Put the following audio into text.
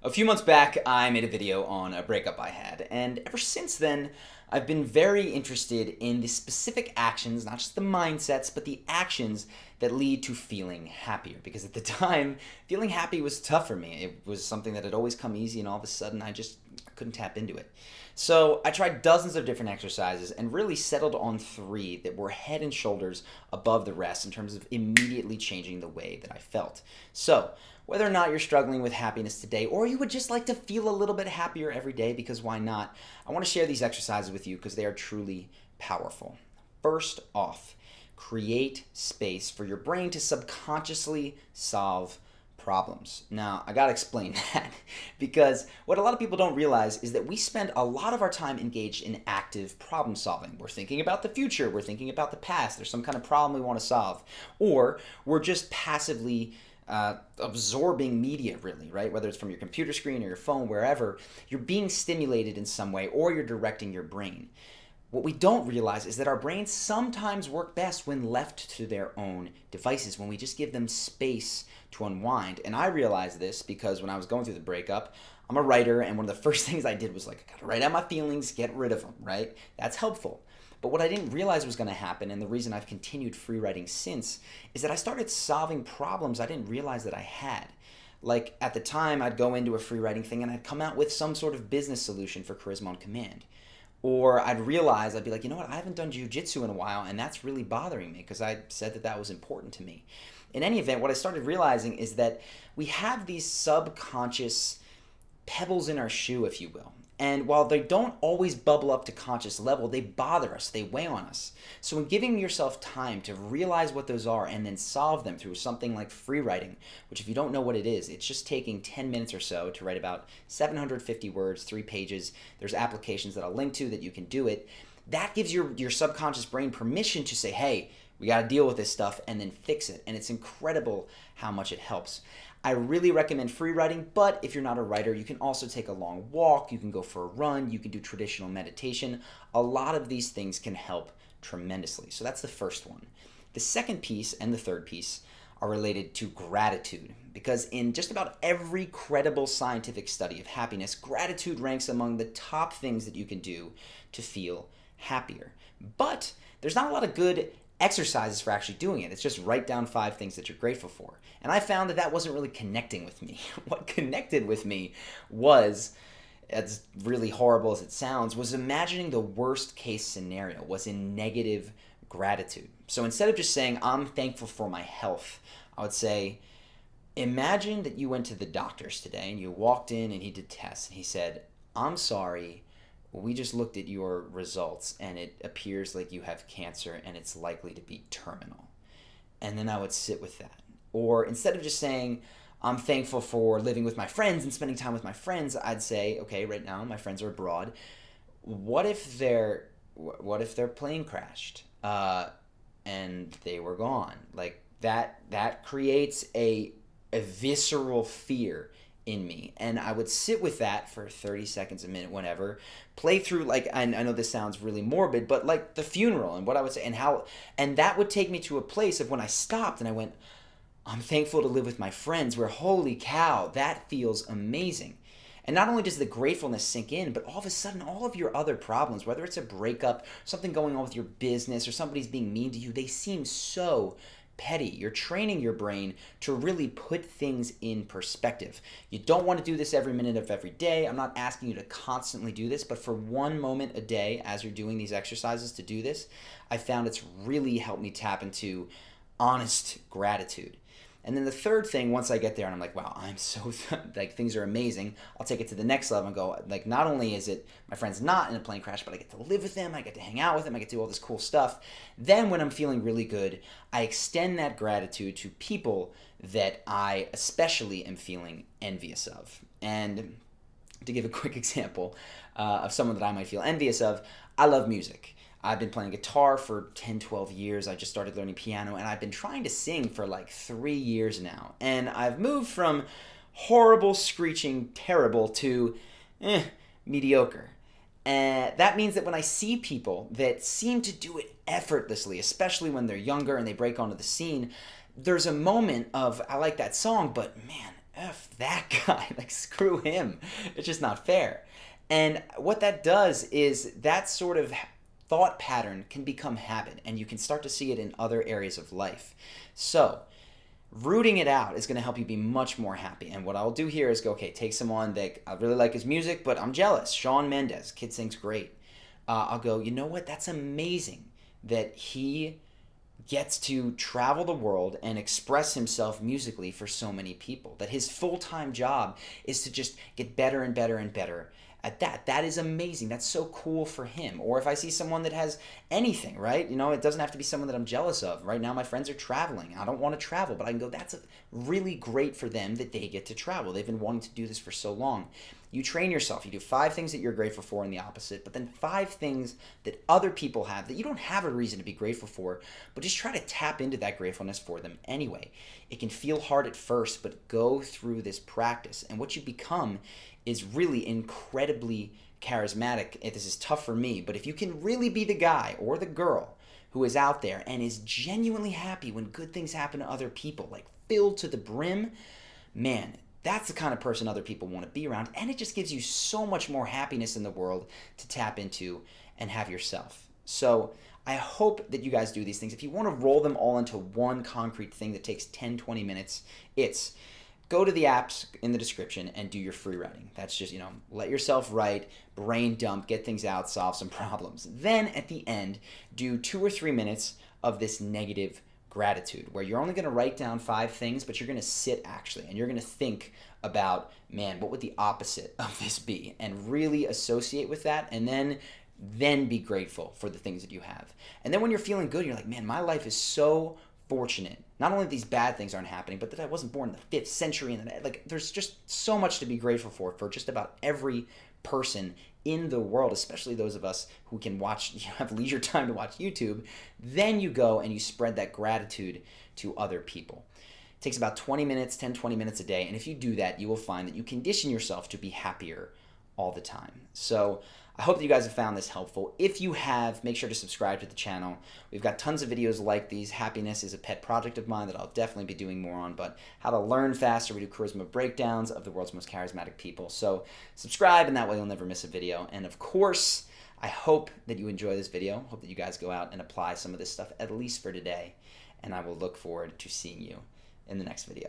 A few months back, I made a video on a breakup I had, and ever since then, I've been very interested in the specific actions, not just the mindsets, but the actions that lead to feeling happier. Because at the time, feeling happy was tough for me. It was something that had always come easy, and all of a sudden, I just couldn't tap into it. So I tried dozens of different exercises and really settled on three that were head and shoulders above the rest in terms of immediately changing the way that I felt. So, whether or not you're struggling with happiness today, or you would just like to feel a little bit happier every day, because why not? I want to share these exercises with you because they are truly powerful. First off, create space for your brain to subconsciously solve problems. Now, I gotta explain that because what a lot of people don't realize is that we spend a lot of our time engaged in active problem solving. We're thinking about the future, we're thinking about the past, there's some kind of problem we want to solve, or we're just passively absorbing media, really, right? Whether it's from your computer screen or your phone, wherever, you're being stimulated in some way or you're directing your brain. What we don't realize is that our brains sometimes work best when left to their own devices, when we just give them space to unwind. And I realized this because when I was going through the breakup, I'm a writer, and one of the first things I did was like, I gotta write out my feelings, get rid of them, right? That's helpful. But what I didn't realize was going to happen, and the reason I've continued free writing since, is that I started solving problems I didn't realize that I had. Like, at the time, I'd go into a free writing thing and I'd come out with some sort of business solution for Charisma on Command. Or I'd realize, I'd be like, you know what, I haven't done jiu-jitsu in a while, and that's really bothering me because I said that that was important to me. In any event, what I started realizing is that we have these subconscious pebbles in our shoe, if you will. And while they don't always bubble up to conscious level, they bother us, they weigh on us. So in giving yourself time to realize what those are and then solve them through something like free writing, which if you don't know what it is, it's just taking 10 minutes or so to write about 750 words, 3 pages. There's applications that I'll link to that you can do it. That gives your subconscious brain permission to say, hey, we got to deal with this stuff and then fix it. And it's incredible how much it helps. I really recommend free writing, but if you're not a writer, you can also take a long walk, you can go for a run, you can do traditional meditation. A lot of these things can help tremendously. So that's the first one. The second piece and the third piece are related to gratitude, because in just about every credible scientific study of happiness, gratitude ranks among the top things that you can do to feel happier. But there's not a lot of good exercises for actually doing it. It's just write down 5 things that you're grateful for. And I found that that wasn't really connecting with me. What connected with me was, as really horrible as it sounds, was imagining the worst case scenario, was in negative gratitude. So instead of just saying, I'm thankful for my health, I would say, imagine that you went to the doctor's today and you walked in and he did tests and he said, I'm sorry, we just looked at your results and it appears like you have cancer and it's likely to be terminal. And then I would sit with that. Or instead of just saying, I'm thankful for living with my friends and spending time with my friends, I'd say, okay, right now my friends are abroad. What if their plane crashed and they were gone? Like that creates a visceral fear in me, and I would sit with that for 30 seconds, a minute, whatever, play through, like, I know this sounds really morbid, but like the funeral and what I would say and that would take me to a place of when I stopped and I went, I'm thankful to live with my friends, where holy cow, that feels amazing. And not only does the gratefulness sink in, but all of a sudden, all of your other problems, whether it's a breakup, something going on with your business, or somebody's being mean to you, they seem so petty. You're training your brain to really put things in perspective. You don't want to do this every minute of every day. I'm not asking you to constantly do this, but for one moment a day as you're doing these exercises to do this, I found it's really helped me tap into honest gratitude. And then the third thing, once I get there and I'm like, wow, I'm so, like, things are amazing, I'll take it to the next level and go, like, not only is it my friend's not in a plane crash, but I get to live with them, I get to hang out with them, I get to do all this cool stuff. Then when I'm feeling really good, I extend that gratitude to people that I especially am feeling envious of. And to give a quick example of someone that I might feel envious of, I love music. I've been playing guitar for 10, 12 years. I just started learning piano, and I've been trying to sing for like 3 years now. And I've moved from horrible, screeching, terrible to mediocre. And that means that when I see people that seem to do it effortlessly, especially when they're younger and they break onto the scene, there's a moment of, I like that song, but man, F that guy, like screw him. It's just not fair. And what that does is that sort of thought pattern can become habit, and you can start to see it in other areas of life. So, rooting it out is going to help you be much more happy. And what I'll do here is go, okay, take someone that I really like his music, but I'm jealous. Shawn Mendes, kid sings great. I'll go, you know what? That's amazing that he gets to travel the world and express himself musically for so many people. That his full-time job is to just get better and better and better at that. That is amazing. That's so cool for him. Or if I see someone that has anything, right? You know, it doesn't have to be someone that I'm jealous of. Right now my friends are traveling. I don't want to travel, but I can go, that's really great for them that they get to travel. They've been wanting to do this for so long. You train yourself. You do 5 things that you're grateful for and the opposite, but then 5 things that other people have that you don't have a reason to be grateful for, but just try to tap into that gratefulness for them anyway. It can feel hard at first, but go through this practice. And what you become is really incredibly charismatic. This is tough for me, but if you can really be the guy or the girl who is out there and is genuinely happy when good things happen to other people, like filled to the brim, man, that's the kind of person other people want to be around, and it just gives you so much more happiness in the world to tap into and have yourself. So I hope that you guys do these things. If you want to roll them all into one concrete thing that takes 10, 20 minutes, it's go to the apps in the description and do your free writing. That's just, let yourself write, brain dump, get things out, solve some problems. Then at the end, do 2 or 3 minutes of this negative gratitude, where you're only going to write down 5 things, but you're going to sit actually, and you're going to think about, man, what would the opposite of this be? And really associate with that, and then be grateful for the things that you have. And then when you're feeling good, you're like, man, my life is so fortunate. Not only these bad things aren't happening, but that I wasn't born in the 5th century, and there's just so much to be grateful for just about every person in the world, especially those of us who can have leisure time to watch YouTube. Then you go and you spread that gratitude to other people. It takes about 20 minutes, 10, 20 minutes a day, and if you do that, you will find that you condition yourself to be happier all the time. So I hope that you guys have found this helpful. If you have, make sure to subscribe to the channel. We've got tons of videos like these. Happiness is a pet project of mine that I'll definitely be doing more on, but how to learn faster. We do charisma breakdowns of the world's most charismatic people. So subscribe, and that way you'll never miss a video. And of course, I hope that you enjoy this video. Hope that you guys go out and apply some of this stuff, at least for today. And I will look forward to seeing you in the next video.